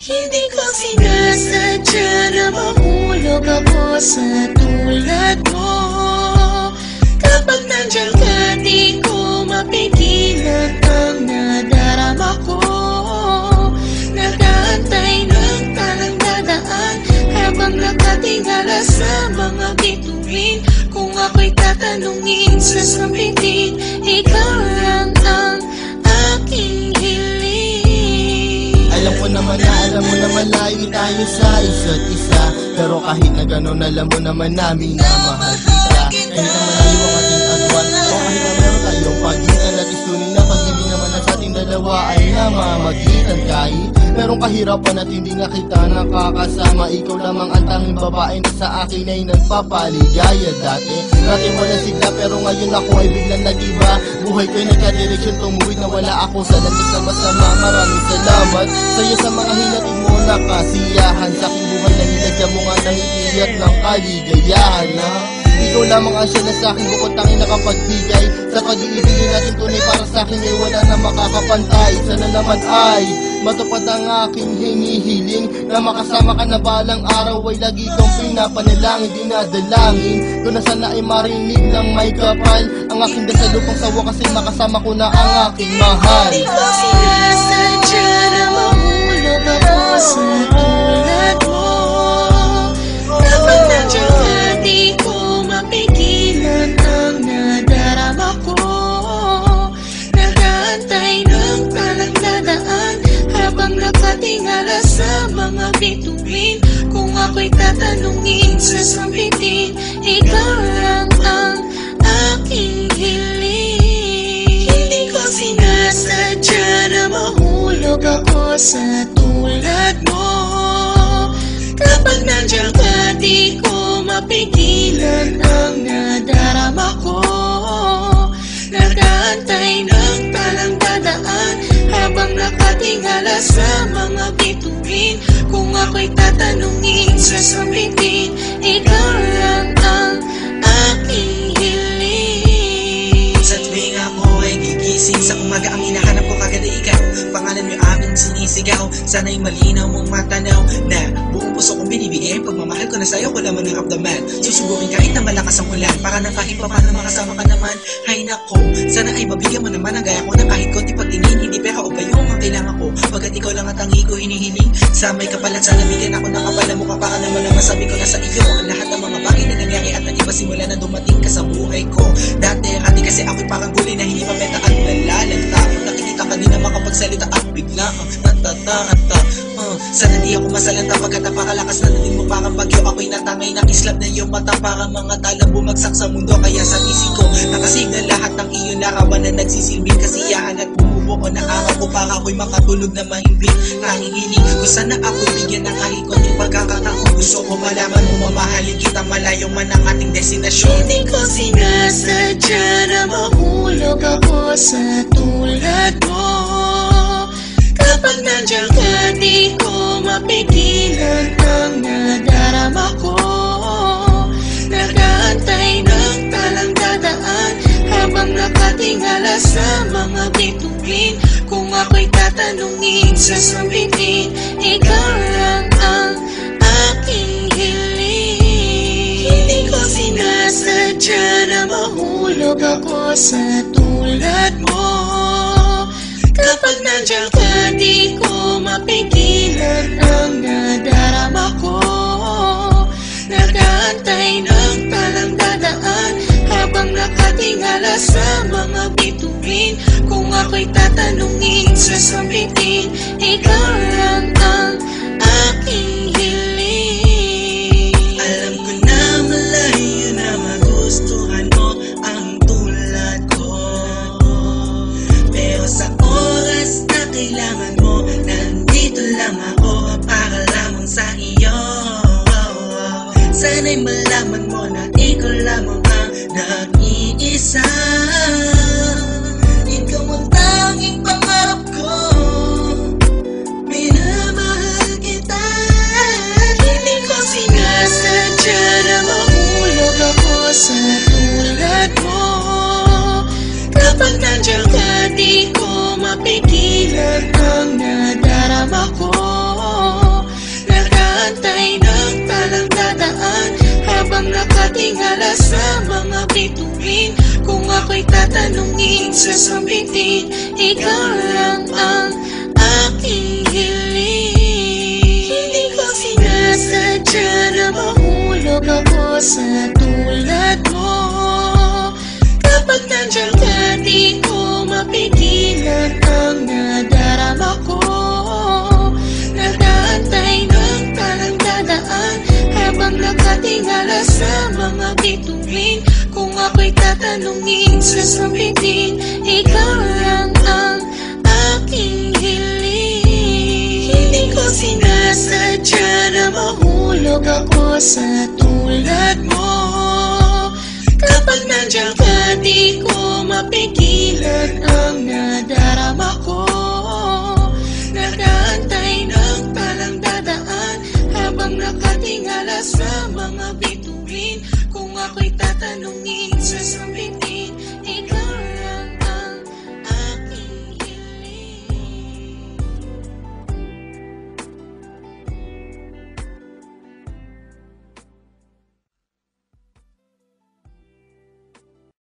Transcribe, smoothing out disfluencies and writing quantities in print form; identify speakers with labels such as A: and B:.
A: Hindi ko sinasadya na mahulog ako sa tulad mo. Kapag nandiyan ka, di ko mapigilan ang nadarama ko. Nag-aantay ng talang dadaan habang nakatingala sa mga bituin. Kung ako'y tatanungin sa sambitin, ikaw lang ang aking hiling.
B: Alam mo naman layo tayo sa isa't isa, pero kahit na gano'n alam mo naman namin na mahal kita. Kahit na malayo ang ating agwan, o kahit na meron tayong pagitan, natistunin na pag hindi naman na sa ating dalawa ay namamagitan. Kahit merong kahirapan at hindi nga kita nakakasama, ikaw lamang ang tanging babae na sa akin ay nagpapaligaya. Dati walang sigla, pero ngayon ako ay biglang nag-iba. Buhay ko'y nagka-direksyon, tumuwid na wala ako sa landas na masama. Maraming salamat sa'yo sa mga hinatid mo na kasiyahan. Sa aking buhay na nilagyan mo nga ng ngiti at ng kaligayahan, ha? Ikaw lamang ang siya na sa'kin, bukod tanging nakapagbigay. Sa pag-iibigin natin tunay para sa'kin ay wala na makakapantay. Sana naman ay matupad ang aking hinihiling, na makasama ka na balang araw ay lagi kong pinapanalangin. Dinadalangin ko na sana ay marinig ng may kapal ang aking dasal upang sa wakas ay makasama ko na ang aking mahal.
A: Hindi ko sinasadya na mahulog ako sa tulad mo. Kapag nandiyan ka, di ko mapigilan ang nadarama ko. Nag-aantay ng talang dadaan habang nakatingala sa mga bituin. Kung ako'y tatanungin sa sambitin, ikaw lang ang aking hiling. Hindi ko sinasadya na mahulog ako sa tulad mo. Kapag nandiyan ka, di ko mapigilan ang nadarama ko. Nag-aantay ng talang dadaan habang nakatingala sa mga bituin. Kung ako'y tatanungin sa sambitin, ikaw lang ang aking hiling.
C: Sa tuwing ako ay gigising sa umaga, ang hinahanap ko kagad ay ikaw. Pangalan mo aming sinisigaw, sana'y malinaw mong matanaw na buong puso kong binibigay. Pagmamahal ko na sa'yo, ko lamang naramdaman. Susubukin kahit na malakas ang ulan, para na kahit pa paano makasama ka naman. Hay nako, sana ay mabigyan mo naman ang gaya ko na kahit konti pagtingin, hindi pera o bayo ang kailangan ko. Pagkat ikaw lang at ang ko hinihiling, sa may kapalat sana bigyan ako ng kapala mo. Para naman na masabi ko na sa iyo ang lahat ng mga bagay na nangyari at nag-iba simula na dumating ka sa buhay ko. Dati kasi ako'y parang gulay na hindi mabenta at nalalanta. Nakikita ka din na makapagsalita at bigla sana di ako masalanta pagkat napakalakas na natin mo parang bagyo. Ako'y natangay na islap na iyong mata, parang mga talang bumagsak sa mundo. Kaya sa isip ko nakasignal lahat ng iyong larawan na nagsisilbing kasiyahan at bumubuo na araw ko para ako'y makatulog na mahimbing. Nanginginig ko sana ako'y bigyan ng kahit konting pagkakataon. Gusto ko malaman mo mamahalin kita malayo man ang ating destinasyon.
A: Hindi ko sinasadya na mahulog ako sa tulad mo. Kapag nandiyan ka, di ko mapigilan ang nadarama ko. Nag-aantay ng talang dadaan habang nakatingala sa mga bituin. Kung ako'y tatanungin sa sambitin, ikaw lang ang aking hiling. Hindi ko sinasadya na mahulog ako sa tulad mo. Kapag nandiyan ka, di ko mapigilan ang nadarama ko. Nag-aantay ng talang dadaan habang nakatingala sa mga bituin. Kung ako'y tatanungin sa sambitin, ikaw lang ang aking hiling.
C: Alam ko na malayo na magustuhan mo ang tulad ko, pero sa oras na kailangan mo, nandito lang ako para lamang sa iyo. Sana'y malaman mo na ikaw lamang ang nag-iisa. Ikaw ang tanging pangarap ko, minamahal kita.
A: Hindi ko sinasadya na mahulog ako sa tulad mo. Kapag nandiyan ka, di ko mapigilan ang nadarama ko. habang nakatingala sa mga bituin. Kung ako'y tatanungin, sasabihin, ikaw lang ang aking hiling. Hindi ko sinasadya na mahulog ako sa tulad mo. Kapag nandiyan ka, di ko mapigilan ang nadarama ko. Nag-aantay ng talang dadaan habang nakatingala sa mga bituin. Kung ako'y tatanungin, sasabihin, ikaw lang ang aking hiling. Hindi ko sinasadya na mahulog ako sa tulad mo. Kapag nandiyan ka, di ko mapigilan ang nadarama ko. Nag-aantay ng talang dadaan habang nakatingala sa mga bituin. Kung ako'y tatanungin,